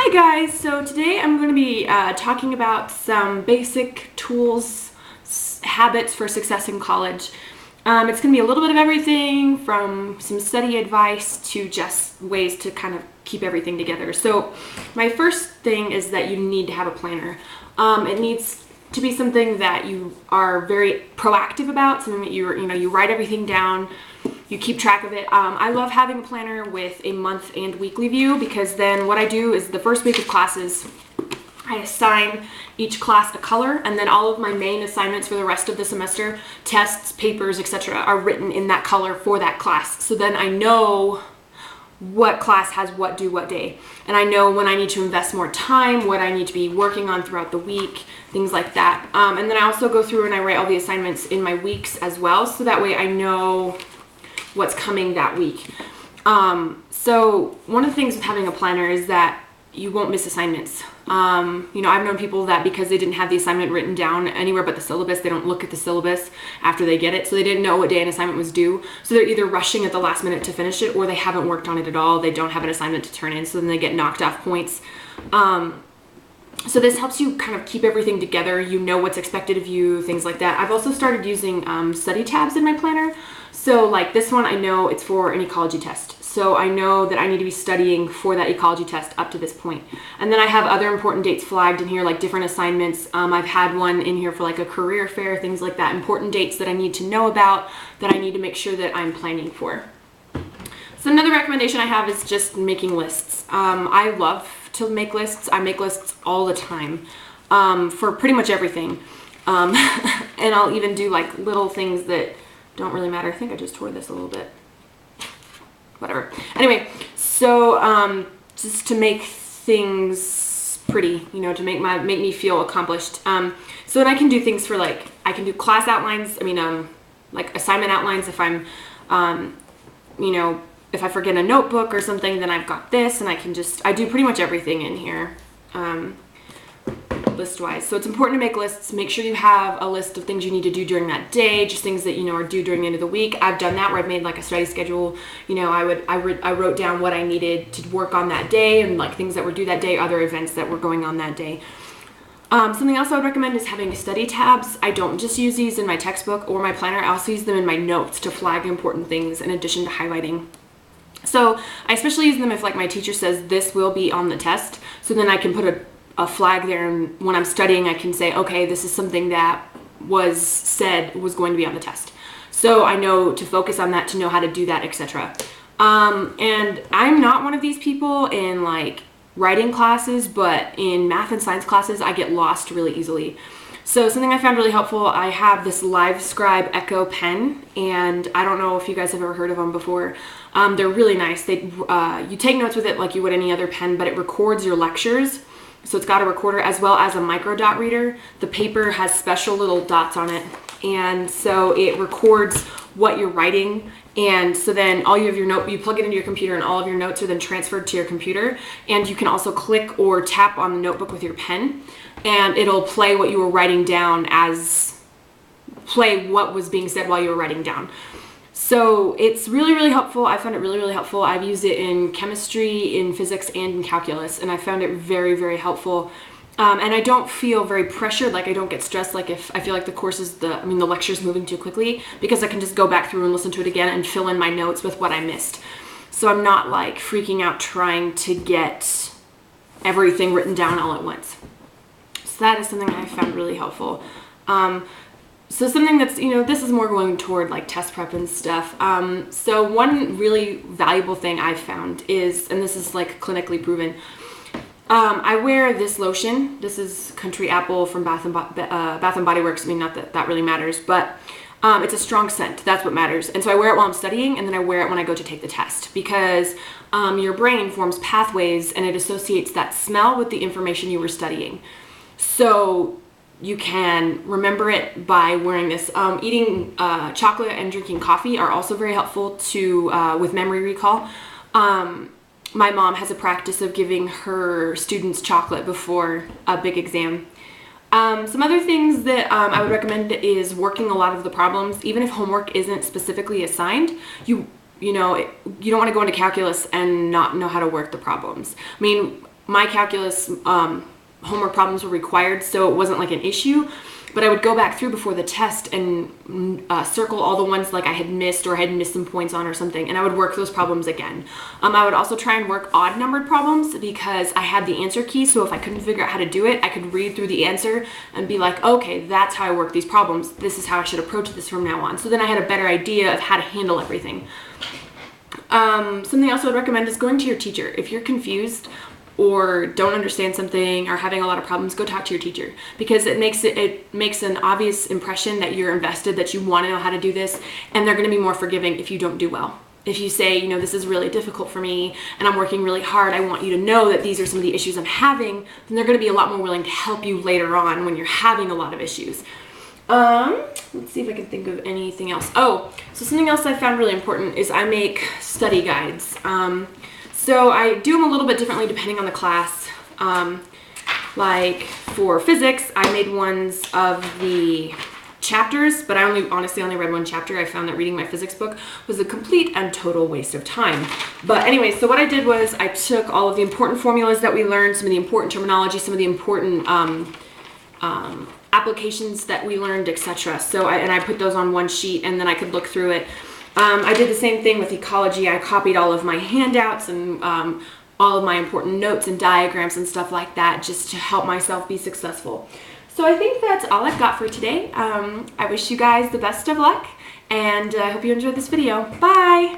Hi guys, so today I'm going to be talking about some basic tools, habits for success in college. It's going to be a little bit of everything from some study advice to just ways to kind of keep everything together. So my first thing is that you need to have a planner. It needs to be something that you are very proactive about, something that you write everything down. You keep track of it. I love having a planner with a month and weekly view, because then what I do is the first week of classes, I assign each class a color, and then all of my main assignments for the rest of the semester, tests, papers, etc., are written in that color for that class. So then I know what class has what due what day, and I know when I need to invest more time, what I need to be working on throughout the week, things like that. And then I also go through and I write all the assignments in my weeks as well, so that way I know what's coming that week. So one of the things with having a planner is that you won't miss assignments. I've known people that because they didn't have the assignment written down anywhere but the syllabus, they don't look at the syllabus after they get it, so they didn't know what day an assignment was due. So they're either rushing at the last minute to finish it, or they haven't worked on it at all. They don't have an assignment to turn in, so then they get knocked off points. So this helps you kind of keep everything together. You know what's expected of you, things like that. I've also started using study tabs in my planner. So like this one, I know it's for an ecology test. So I know that I need to be studying for that ecology test up to this point. And then I have other important dates flagged in here, like different assignments. I've had one in here for like a career fair, things like that, important dates that I need to know about, that I need to make sure that I'm planning for. So another recommendation I have is just making lists. I love to make lists. I make lists all the time for pretty much everything. And I'll even do like little things that don't really matter. I think I just tore this a little bit. Whatever. Anyway, so just to make things pretty, to make me feel accomplished. So then I can do things for I can do class outlines. Like assignment outlines if I'm, if I forget a notebook or something, then I've got this, and I do pretty much everything in here. List-wise. So it's important to make lists. Make sure you have a list of things you need to do during that day, just things that are due during the end of the week. I've done that where I've made like a study schedule. I wrote down what I needed to work on that day, and like things that were due that day, other events that were going on that day. Something else I would recommend is having study tabs. I don't just use these in my textbook or my planner. I also use them in my notes to flag important things in addition to highlighting. So I especially use them if like my teacher says this will be on the test, so then I can put a flag there, and when I'm studying I can say, okay, this is something that was said was going to be on the test, so I know to focus on that, to know how to do that, etc. And I'm not one of these people in like writing classes, but in math and science classes I get lost really easily. So something I found really helpful, I have this LiveScribe Echo pen, and I don't know if you guys have ever heard of them before. They're really nice. You take notes with it like you would any other pen, but it records your lectures. So it's got a recorder as well as a micro dot reader. The paper has special little dots on it, and so it records what you're writing. And so then all you have you plug it into your computer, and all of your notes are then transferred to your computer. And you can also click or tap on the notebook with your pen, and it'll play what you were writing down play what was being said while you were writing down. So it's really, really helpful. I found it really, really helpful. I've used it in chemistry, in physics, and in calculus, and I found it very, very helpful. And I don't feel very pressured, like I don't get stressed, like if I feel like the lecture's moving too quickly, because I can just go back through and listen to it again and fill in my notes with what I missed. So I'm not like freaking out trying to get everything written down all at once. So that is something I found really helpful. So something that's, this is more going toward like test prep and stuff. So one really valuable thing I've found is, and this is like clinically proven, I wear this lotion. This is Country Apple from Bath and Body Works. Not that that really matters, but it's a strong scent. That's what matters. And so I wear it while I'm studying, and then I wear it when I go to take the test, because your brain forms pathways, and it associates that smell with the information you were studying. So you can remember it by wearing this. Eating chocolate and drinking coffee are also very helpful with memory recall. My mom has a practice of giving her students chocolate before a big exam. Some other things that I would recommend is working a lot of the problems, even if homework isn't specifically assigned. You don't want to go into calculus and not know how to work the problems. my calculus homework problems were required, so it wasn't like an issue. But I would go back through before the test and circle all the ones like I had missed or I had missed some points on or something, and I would work those problems again. I would also try and work odd numbered problems because I had the answer key, so if I couldn't figure out how to do it, I could read through the answer and be like, okay, that's how I work these problems. This is how I should approach this from now on. So then I had a better idea of how to handle everything. Something else I would recommend is going to your teacher. If you're confused or don't understand something or having a lot of problems, go talk to your teacher, because it makes an obvious impression that you're invested, that you want to know how to do this, and they're going to be more forgiving if you don't do well. If you say, you know, this is really difficult for me and I'm working really hard, I want you to know that these are some of the issues I'm having, then they're going to be a lot more willing to help you later on when you're having a lot of issues. Let's see if I can think of anything else. Oh, so something else I found really important is I make study guides. So I do them a little bit differently depending on the class. Like for physics, I made ones of the chapters, but I honestly only read one chapter. I found that reading my physics book was a complete and total waste of time. But anyway, so what I did was I took all of the important formulas that we learned, some of the important terminology, some of the important applications that we learned, etc. So I put those on one sheet, and then I could look through it. I did the same thing with ecology. I copied all of my handouts and all of my important notes and diagrams and stuff like that, just to help myself be successful. So I think that's all I've got for today. I wish you guys the best of luck, and I hope you enjoyed this video. Bye!